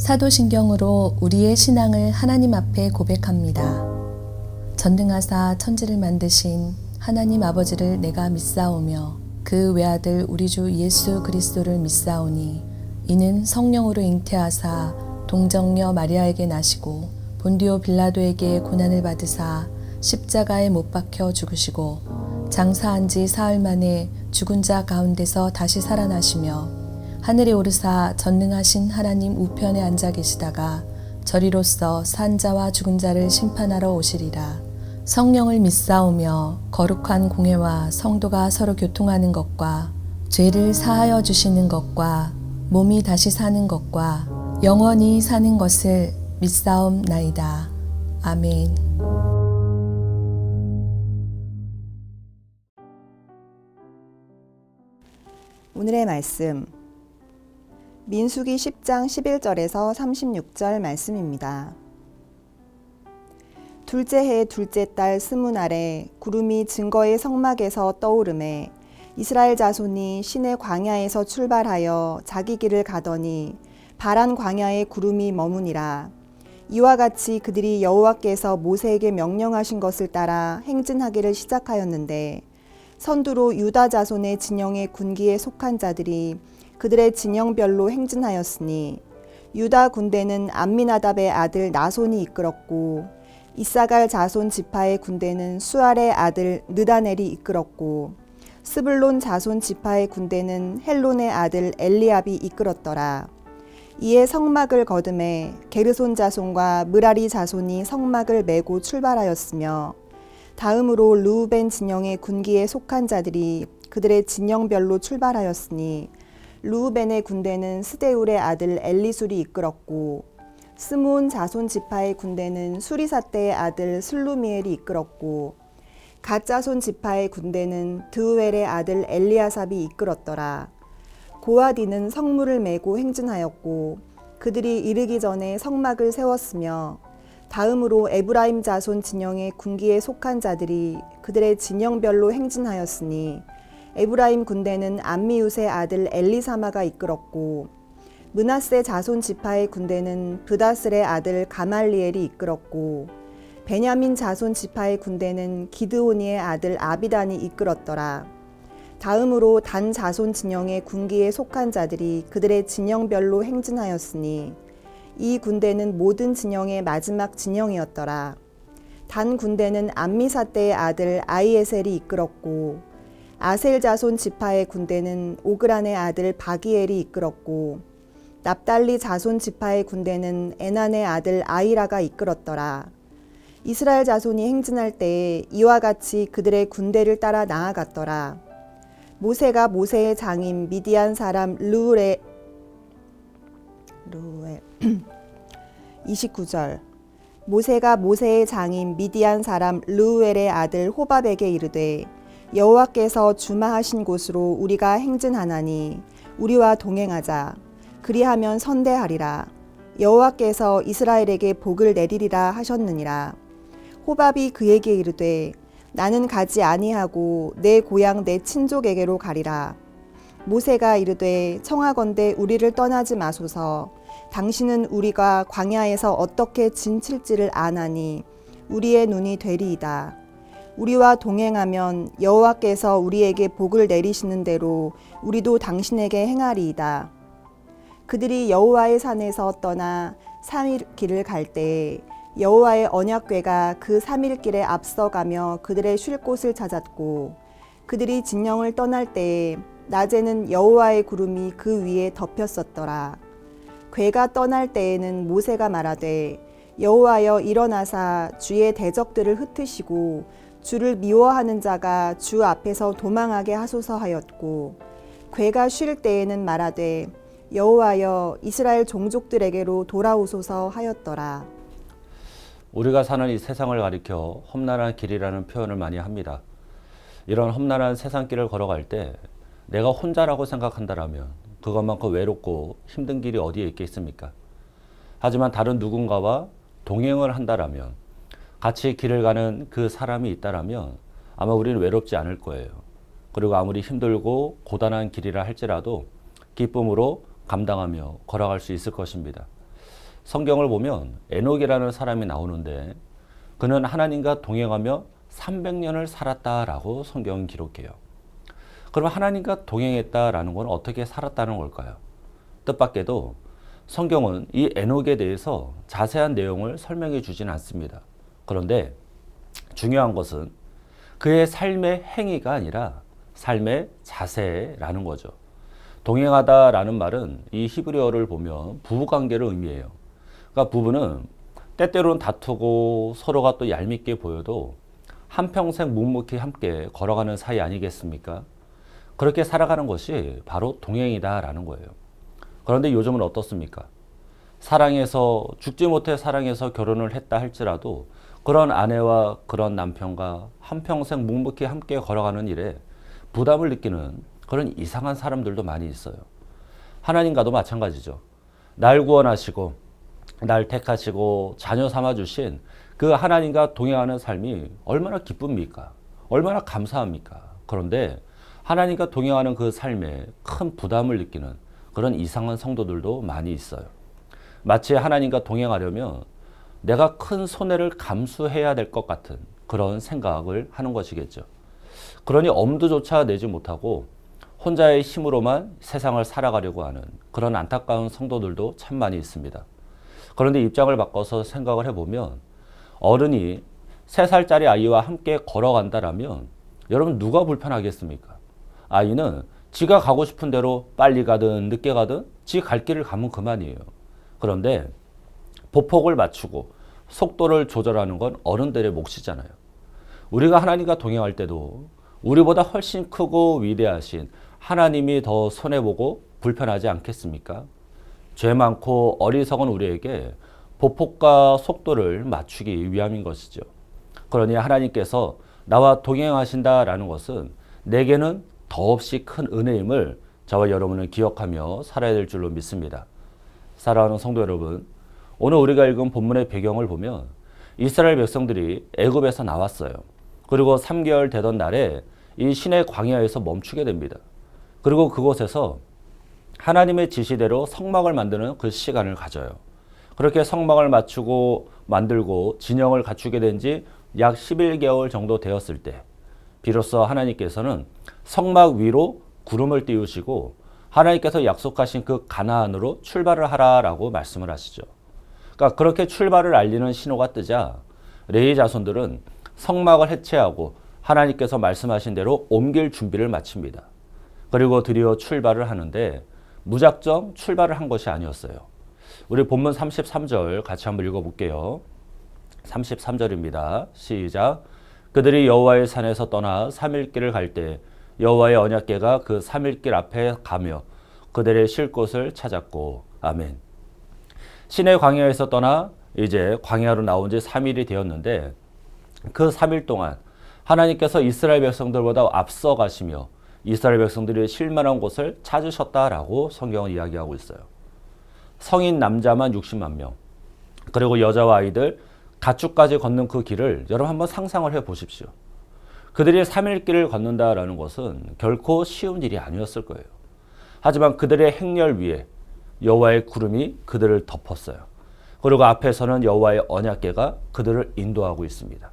사도신경으로 우리의 신앙을 하나님 앞에 고백합니다. 전능하사 천지를 만드신 하나님 아버지를 내가 믿사오며 그 외아들 우리 주 예수 그리스도를 믿사오니 이는 성령으로 잉태하사 동정녀 마리아에게 나시고 본디오 빌라도에게 고난을 받으사 십자가에 못 박혀 죽으시고 장사한 지 사흘 만에 죽은 자 가운데서 다시 살아나시며 하늘에 오르사 전능하신 하나님 우편에 앉아 계시다가 저리로서 산 자와 죽은 자를 심판하러 오시리라. 성령을 믿사오며 거룩한 공회와 성도가 서로 교통하는 것과 죄를 사하여 주시는 것과 몸이 다시 사는 것과 영원히 사는 것을 믿사옵나이다. 아멘. 오늘의 말씀 민수기 10장 11절에서 36절 말씀입니다. 둘째 해 둘째 달 스무날에 구름이 증거의 성막에서 떠오르매 이스라엘 자손이 시내 광야에서 출발하여 자기 길을 가더니 바란 광야에 구름이 머무니라. 이와 같이 그들이 여호와께서 모세에게 명령하신 것을 따라 행진하기를 시작하였는데 선두로 유다 자손의 진영의 군기에 속한 자들이 그들의 진영별로 행진하였으니 유다 군대는 암미나답의 아들 나손이 이끌었고 이사갈 자손 지파의 군대는 수알의 아들 느다넬이 이끌었고 스불론 자손 지파의 군대는 헬론의 아들 엘리압이 이끌었더라. 이에 성막을 거두매 게르손 자손과 므라리 자손이 성막을 메고 출발하였으며 다음으로 르우벤 진영의 군기에 속한 자들이 그들의 진영별로 출발하였으니 르우벤의 군대는 스데울의 아들 엘리술이 이끌었고 스므온 자손 지파의 군대는 수리사떼의 아들 슬루미엘이 이끌었고 갓 자손 지파의 군대는 드우엘의 아들 엘리아삽이 이끌었더라. 고아디는 성물을 메고 행진하였고 그들이 이르기 전에 성막을 세웠으며 다음으로 에브라임 자손 진영의 군기에 속한 자들이 그들의 진영별로 행진하였으니 에브라임 군대는 암미웃의 아들 엘리사마가 이끌었고 므낫세 자손 지파의 군대는 브다슬의 아들 가말리엘이 이끌었고 베냐민 자손 지파의 군대는 기드오니의 아들 아비단이 이끌었더라. 다음으로 단 자손 진영의 군기에 속한 자들이 그들의 진영별로 행진하였으니 이 군대는 모든 진영의 마지막 진영이었더라. 단 군대는 암미사떼의 아들 아이에셀이 이끌었고 아셀 자손 지파의 군대는 오그란의 아들 바기엘이 이끌었고 납달리 자손 지파의 군대는 에난의 아들 아이라가 이끌었더라. 이스라엘 자손이 행진할 때에 이와 같이 그들의 군대를 따라 나아갔더라. 모세가 모세의 장인 미디안 사람 르우엘 29절 모세가 모세의 장인 미디안 사람 르우엘의 아들 호밥에게 이르되 여호와께서 주마하신 곳으로 우리가 행진하나니 우리와 동행하자. 그리하면 선대하리라. 여호와께서 이스라엘에게 복을 내리리라 하셨느니라. 호밥이 그에게 이르되 나는 가지 아니하고 내 고향 내 친족에게로 가리라. 모세가 이르되 청하건대 우리를 떠나지 마소서. 당신은 우리가 광야에서 어떻게 진칠지를 아나니 우리의 눈이 되리이다. 우리와 동행하면 여호와께서 우리에게 복을 내리시는 대로 우리도 당신에게 행하리이다. 그들이 여호와의 산에서 떠나 3일 길을 갈 때에 여호와의 언약궤가 그 3일 길에 앞서가며 그들의 쉴 곳을 찾았고 그들이 진영을 떠날 때에 낮에는 여호와의 구름이 그 위에 덮였었더라. 궤가 떠날 때에는 모세가 말하되 여호와여 일어나사 주의 대적들을 흩으시고 주를 미워하는 자가 주 앞에서 도망하게 하소서 하였고 궤가 쉴 때에는 말하되 여호와여 이스라엘 종족들에게로 돌아오소서 하였더라. 우리가 사는 이 세상을 가리켜 험난한 길이라는 표현을 많이 합니다. 이런 험난한 세상길을 걸어갈 때 내가 혼자라고 생각한다면 그것만큼 외롭고 힘든 길이 어디에 있겠습니까? 하지만 다른 누군가와 동행을 한다라면 같이 길을 가는 그 사람이 있다라면 아마 우리는 외롭지 않을 거예요. 그리고 아무리 힘들고 고단한 길이라 할지라도 기쁨으로 감당하며 걸어갈 수 있을 것입니다. 성경을 보면 에녹이라는 사람이 나오는데 그는 하나님과 동행하며 300년을 살았다라고 성경은 기록해요. 그럼 하나님과 동행했다라는 건 어떻게 살았다는 걸까요? 뜻밖에도 성경은 이 에녹에 대해서 자세한 내용을 설명해 주진 않습니다. 그런데 중요한 것은 그의 삶의 행위가 아니라 삶의 자세라는 거죠. 동행하다라는 말은 이 히브리어를 보면 부부관계를 의미해요. 그러니까 부부는 때때로는 다투고 서로가 또 얄밉게 보여도 한평생 묵묵히 함께 걸어가는 사이 아니겠습니까? 그렇게 살아가는 것이 바로 동행이다라는 거예요. 그런데 요즘은 어떻습니까? 사랑해서 죽지 못해 사랑해서 결혼을 했다 할지라도 그런 아내와 그런 남편과 한평생 묵묵히 함께 걸어가는 일에 부담을 느끼는 그런 이상한 사람들도 많이 있어요. 하나님과도 마찬가지죠. 날 구원하시고 날 택하시고 자녀 삼아주신 그 하나님과 동행하는 삶이 얼마나 기쁩니까? 얼마나 감사합니까? 그런데 하나님과 동행하는 그 삶에 큰 부담을 느끼는 그런 이상한 성도들도 많이 있어요. 마치 하나님과 동행하려면 내가 큰 손해를 감수해야 될 것 같은 그런 생각을 하는 것이겠죠. 그러니 엄두조차 내지 못하고 혼자의 힘으로만 세상을 살아가려고 하는 그런 안타까운 성도들도 참 많이 있습니다. 그런데 입장을 바꿔서 생각을 해보면 어른이 3살짜리 아이와 함께 걸어간다라면 여러분 누가 불편하겠습니까? 아이는 지가 가고 싶은 대로 빨리 가든 늦게 가든 지 갈 길을 가면 그만이에요. 그런데 보폭을 맞추고 속도를 조절하는 건 어른들의 몫이잖아요. 우리가 하나님과 동행할 때도 우리보다 훨씬 크고 위대하신 하나님이 더 손해보고 불편하지 않겠습니까? 죄 많고 어리석은 우리에게 보폭과 속도를 맞추기 위함인 것이죠. 그러니 하나님께서 나와 동행하신다라는 것은 내게는 더없이 큰 은혜임을 저와 여러분은 기억하며 살아야 될 줄로 믿습니다. 사랑하는 성도 여러분, 오늘 우리가 읽은 본문의 배경을 보면 이스라엘 백성들이 애굽에서 나왔어요. 그리고 3개월 되던 날에 이 시내 광야에서 멈추게 됩니다. 그리고 그곳에서 하나님의 지시대로 성막을 만드는 그 시간을 가져요. 그렇게 성막을 맞추고 만들고 진영을 갖추게 된 지 약 11개월 정도 되었을 때 비로소 하나님께서는 성막 위로 구름을 띄우시고 하나님께서 약속하신 그 가나안으로 출발을 하라라고 말씀을 하시죠. 그러니까 그렇게 출발을 알리는 신호가 뜨자 레위 자손들은 성막을 해체하고 하나님께서 말씀하신 대로 옮길 준비를 마칩니다. 그리고 드디어 출발을 하는데 무작정 출발을 한 것이 아니었어요. 우리 본문 33절 같이 한번 읽어볼게요. 33절입니다. 시작. 그들이 여호와의 산에서 떠나 3일 길을 갈 때 여호와의 언약궤가 그 3일 길 앞에 가며 그들의 쉴 곳을 찾았고. 아멘. 시내 광야에서 떠나 이제 광야로 나온 지 3일이 되었는데 그 3일 동안 하나님께서 이스라엘 백성들보다 앞서 가시며 이스라엘 백성들이 쉴 만한 곳을 찾으셨다라고 성경은 이야기하고 있어요. 성인 남자만 60만 명, 그리고 여자와 아이들 가축까지 걷는 그 길을 여러분 한번 상상을 해 보십시오. 그들이 3일 길을 걷는다라는 것은 결코 쉬운 일이 아니었을 거예요. 하지만 그들의 행렬 위에 여호와의 구름이 그들을 덮었어요. 그리고 앞에서는 여호와의 언약궤가 그들을 인도하고 있습니다.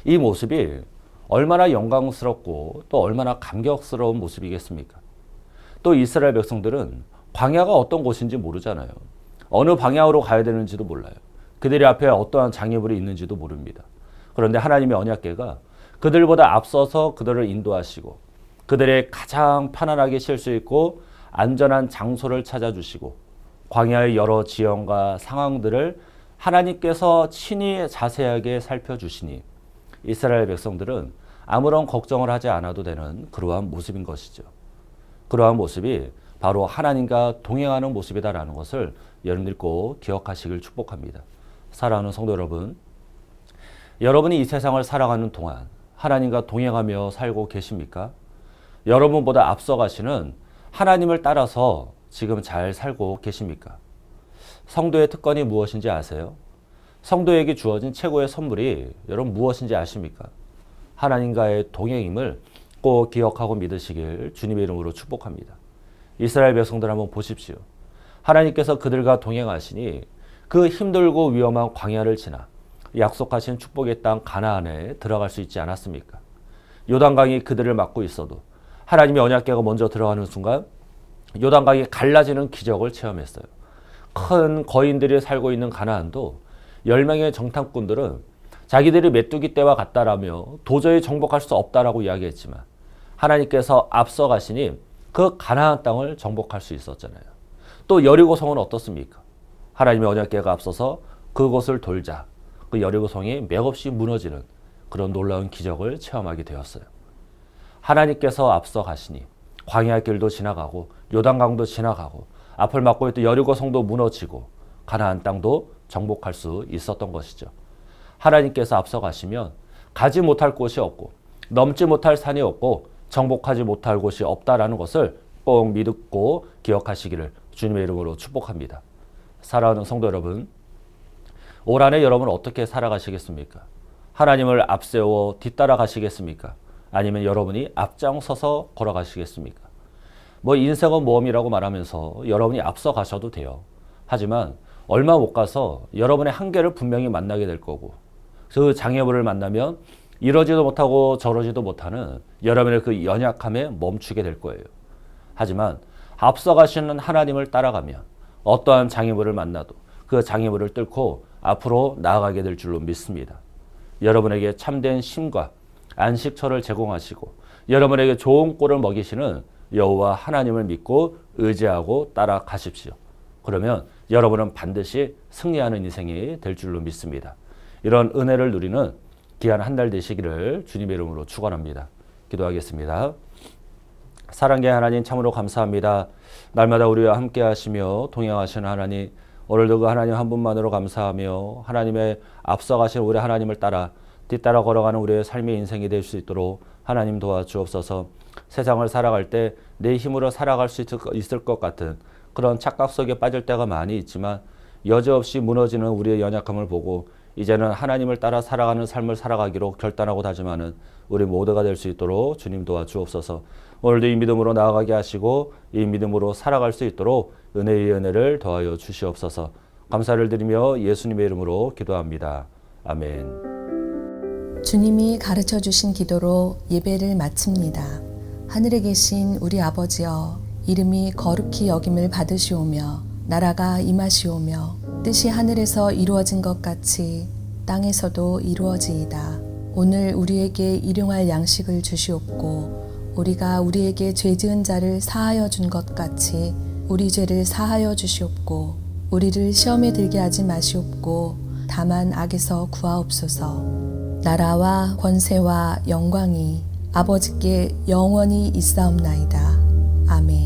이 모습이 얼마나 영광스럽고 또 얼마나 감격스러운 모습이겠습니까? 또 이스라엘 백성들은 광야가 어떤 곳인지 모르잖아요. 어느 방향으로 가야 되는지도 몰라요. 그들의 앞에 어떠한 장애물이 있는지도 모릅니다. 그런데 하나님의 언약궤가 그들보다 앞서서 그들을 인도하시고 그들의 가장 편안하게 쉴 수 있고 안전한 장소를 찾아주시고 광야의 여러 지형과 상황들을 하나님께서 친히 자세하게 살펴주시니 이스라엘 백성들은 아무런 걱정을 하지 않아도 되는 그러한 모습인 것이죠. 그러한 모습이 바로 하나님과 동행하는 모습이다라는 것을 여러분들이 꼭 기억하시길 축복합니다. 사랑하는 성도 여러분, 여러분이 이 세상을 살아가는 동안 하나님과 동행하며 살고 계십니까? 여러분보다 앞서가시는 하나님을 따라서 지금 잘 살고 계십니까? 성도의 특권이 무엇인지 아세요? 성도에게 주어진 최고의 선물이 여러분 무엇인지 아십니까? 하나님과의 동행임을 꼭 기억하고 믿으시길 주님의 이름으로 축복합니다. 이스라엘 백성들 한번 보십시오. 하나님께서 그들과 동행하시니 그 힘들고 위험한 광야를 지나 약속하신 축복의 땅 가나안에 들어갈 수 있지 않았습니까? 요단강이 그들을 막고 있어도 하나님의 언약궤가 먼저 들어가는 순간 요단강이 갈라지는 기적을 체험했어요. 큰 거인들이 살고 있는 가나안도 10명의 정탐꾼들은 자기들이 메뚜기 떼와 같다라며 도저히 정복할 수 없다라고 이야기했지만 하나님께서 앞서 가시니 그 가나안 땅을 정복할 수 있었잖아요. 또 여리고성은 어떻습니까? 하나님의 언약궤가 앞서서 그곳을 돌자 그 여리고성이 맥없이 무너지는 그런 놀라운 기적을 체험하게 되었어요. 하나님께서 앞서 가시니 광야 길도 지나가고 요단강도 지나가고 앞을 막고 있던 여리고성도 무너지고 가나안 땅도 정복할 수 있었던 것이죠. 하나님께서 앞서 가시면 가지 못할 곳이 없고 넘지 못할 산이 없고 정복하지 못할 곳이 없다라는 것을 꼭 믿고 기억하시기를 주님의 이름으로 축복합니다. 사랑하는 성도 여러분, 올 한 해 여러분 어떻게 살아가시겠습니까? 하나님을 앞세워 뒤따라 가시겠습니까? 아니면 여러분이 앞장서서 걸어가시겠습니까? 인생은 모험이라고 말하면서 여러분이 앞서 가셔도 돼요. 하지만 얼마 못 가서 여러분의 한계를 분명히 만나게 될 거고 그 장애물을 만나면 이러지도 못하고 저러지도 못하는 여러분의 그 연약함에 멈추게 될 거예요. 하지만 앞서 가시는 하나님을 따라가면 어떠한 장애물을 만나도 그 장애물을 뚫고 앞으로 나아가게 될 줄로 믿습니다. 여러분에게 참된 쉼과 안식처를 제공하시고 여러분에게 좋은 꼴을 먹이시는 여호와 하나님을 믿고 의지하고 따라가십시오. 그러면 여러분은 반드시 승리하는 인생이 될 줄로 믿습니다. 이런 은혜를 누리는 귀한 한 달 되시기를 주님의 이름으로 축원합니다. 기도하겠습니다. 사랑의 하나님 참으로 감사합니다. 날마다 우리와 함께 하시며 동행하시는 하나님, 오늘도 그 하나님 한 분만으로 감사하며 하나님의 앞서가신 우리 하나님을 따라 뒤따라 걸어가는 우리의 삶의 인생이 될 수 있도록 하나님 도와주옵소서. 세상을 살아갈 때 내 힘으로 살아갈 수 있을 것 같은 그런 착각 속에 빠질 때가 많이 있지만 여지없이 무너지는 우리의 연약함을 보고 이제는 하나님을 따라 살아가는 삶을 살아가기로 결단하고 다짐하는 우리 모두가 될 수 있도록 주님 도와주옵소서. 오늘도 이 믿음으로 나아가게 하시고 이 믿음으로 살아갈 수 있도록 은혜의 은혜를 더하여 주시옵소서. 감사를 드리며 예수님의 이름으로 기도합니다. 아멘. 주님이 가르쳐 주신 기도로 예배를 마칩니다. 하늘에 계신 우리 아버지여, 이름이 거룩히 여김을 받으시오며 나라가 임하시오며 뜻이 하늘에서 이루어진 것 같이 땅에서도 이루어지이다. 오늘 우리에게 일용할 양식을 주시옵고 우리가 우리에게 죄 지은 자를 사하여 준 것 같이 우리 죄를 사하여 주시옵고 우리를 시험에 들게 하지 마시옵고 다만 악에서 구하옵소서. 나라와 권세와 영광이 아버지께 영원히 있사옵나이다. 아멘.